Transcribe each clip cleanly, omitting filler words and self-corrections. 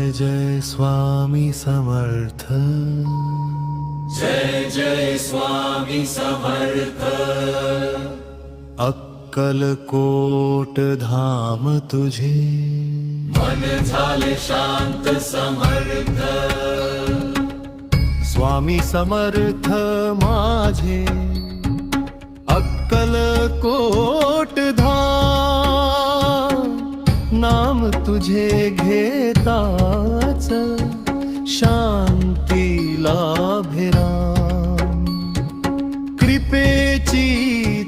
जय जय स्वामी समर्थ, जय जय स्वामी समर्थ। अक्कलकोट धाम तुझे मन झाले शांत समर्थ। स्वामी समर्थ माझे अक्कलकोट धाम, नाम तुझे घेताच शांती लाभे राम। कृपेची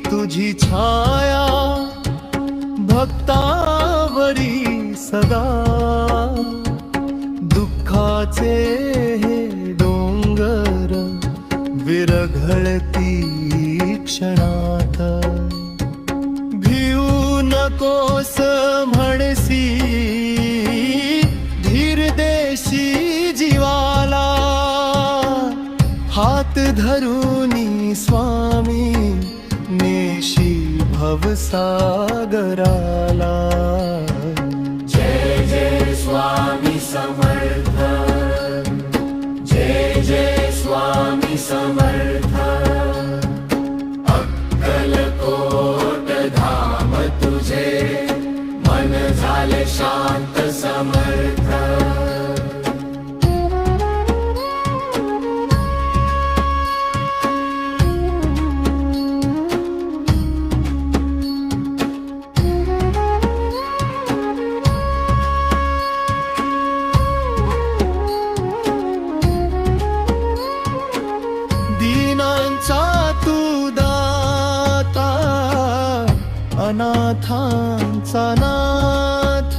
तुझी छाया भक्तावरी सदा, दुःखाचे हे डोंगर विरघळती क्षणात। भिऊ नकोस म्हणसी धीर देशी जीवाला, हात धरूनी स्वामी नेशी भवसागराला। जय जय स्वामी समर्थ, जय जय स्वामी समर्थ। अक्कलकोट धाम तुझे मन झाले शांत समर्थ। दीनांचा तू दाता, अनाथांचा नाथ,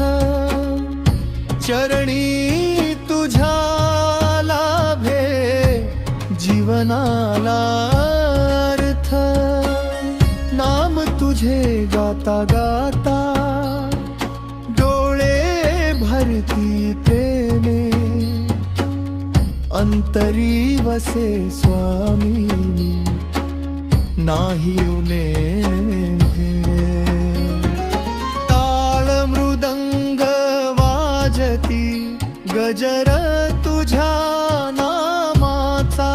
चरणी तुझ्या लाभे जीवनाला अर्थ। नाम तुझे गाता गाता डोळे भरती प्रेमे, अंतरी वसे स्वामी नाही उने। ताळ मृदंग वाजती गजर तुझ्या नामाचा,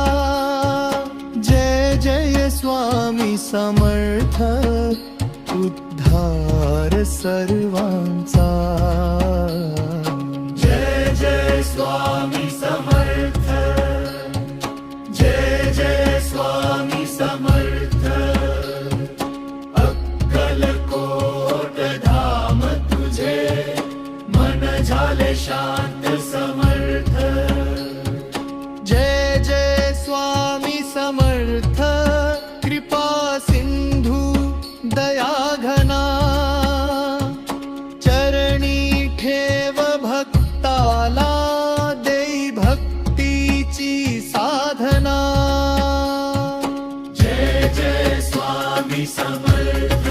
जय जय स्वामी समर्थ उद्धार सर्वांचा। जय जय स्वामी समर्थ, जय जय स्वामी समर्थ। अक्कलकोट धाम तुझे मन झाले शांत समर्थ। जय जय स्वामी समर्थ, कृपा सिंधू दया घना, चरणी ठेव भक्ताला देई भक्तीची साधना। जय जय स्वामी समर्थ,